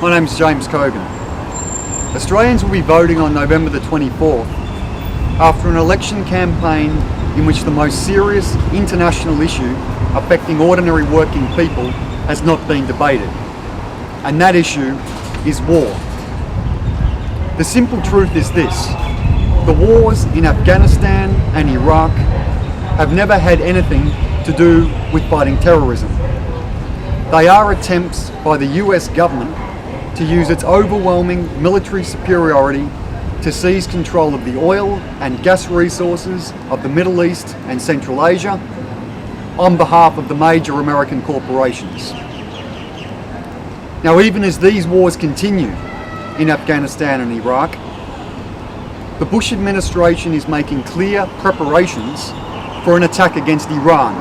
My name's James Cogan. Australians will be voting on November the 24th after an election campaign in which the most serious international issue affecting ordinary working people has not been debated. And that issue is war. The simple truth is this: the wars in Afghanistan and Iraq have never had anything to do with fighting terrorism. They are attempts by the US government to use its overwhelming military superiority to seize control of the oil and gas resources of the Middle East and Central Asia on behalf of the major American corporations. Now, even as these wars continue in Afghanistan and Iraq, the Bush administration is making clear preparations for an attack against Iran,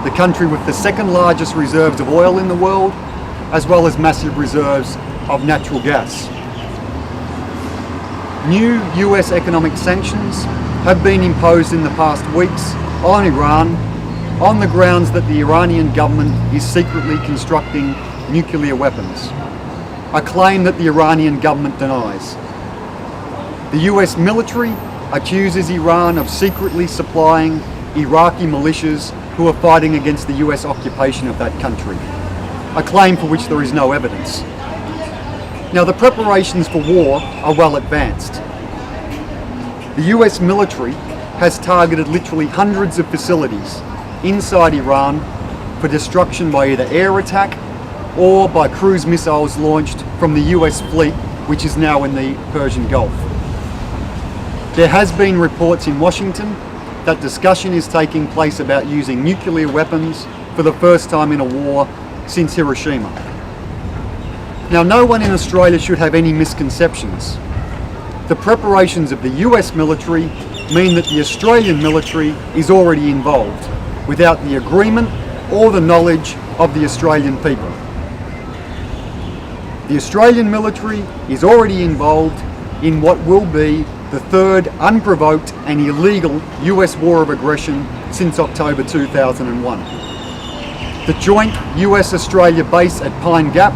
the country with the second largest reserves of oil in the world, as well as massive reserves of natural gas. New US economic sanctions have been imposed in the past weeks on Iran on the grounds that the Iranian government is secretly constructing nuclear weapons, a claim that the Iranian government denies. The US military accuses Iran of secretly supplying Iraqi militias who are fighting against the US occupation of that country, a claim for which there is no evidence. Now, the preparations for war are well advanced. The US military has targeted literally hundreds of facilities inside Iran for destruction by either air attack or by cruise missiles launched from the US fleet, which is now in the Persian Gulf. There has been reports in Washington that discussion is taking place about using nuclear weapons for the first time in a war since Hiroshima. Now, no one in Australia should have any misconceptions. The preparations of the US military mean that the Australian military is already involved, without the agreement or the knowledge of the Australian people. The Australian military is already involved in what will be the third unprovoked and illegal US war of aggression since October 2001. The joint US-Australia base at Pine Gap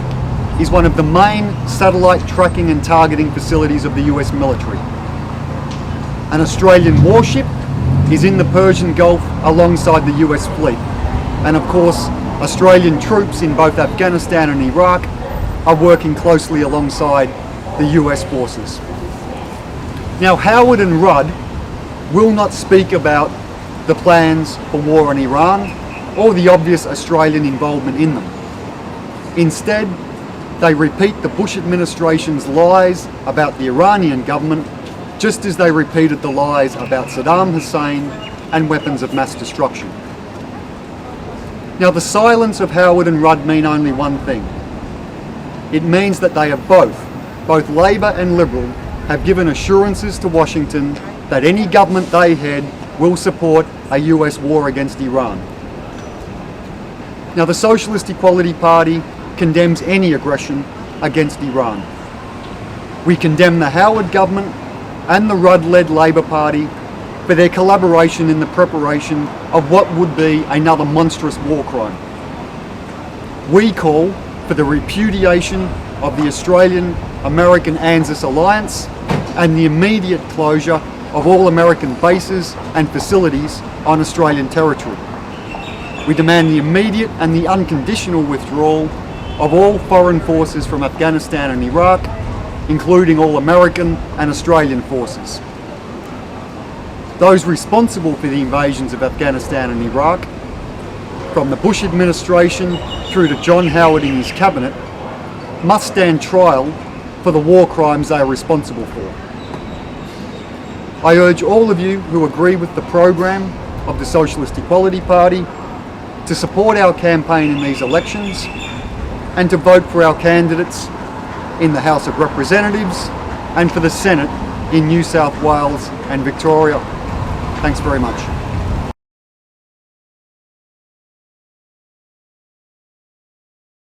is one of the main satellite tracking and targeting facilities of the US military. An Australian warship is in the Persian Gulf alongside the US fleet. And of course, Australian troops in both Afghanistan and Iraq are working closely alongside the US forces. Now, Howard and Rudd will not speak about the plans for war in Iran or the obvious Australian involvement in them. Instead, they repeat the Bush administration's lies about the Iranian government, just as they repeated the lies about Saddam Hussein and weapons of mass destruction. Now, the silence of Howard and Rudd mean only one thing. It means that they have both Labor and Liberal, have given assurances to Washington that any government they head will support a US war against Iran. Now, the Socialist Equality Party condemns any aggression against Iran. We condemn the Howard government and the Rudd-led Labor Party for their collaboration in the preparation of what would be another monstrous war crime. We call for the repudiation of the Australian-American ANZUS alliance and the immediate closure of all American bases and facilities on Australian territory. We demand the immediate and the unconditional withdrawal of all foreign forces from Afghanistan and Iraq, including all American and Australian forces. Those responsible for the invasions of Afghanistan and Iraq, from the Bush administration through to John Howard in his cabinet, must stand trial for the war crimes they are responsible for. I urge all of you who agree with the program of the Socialist Equality Party to support our campaign in these elections and to vote for our candidates in the House of Representatives and for the Senate in New South Wales and Victoria. Thanks very much.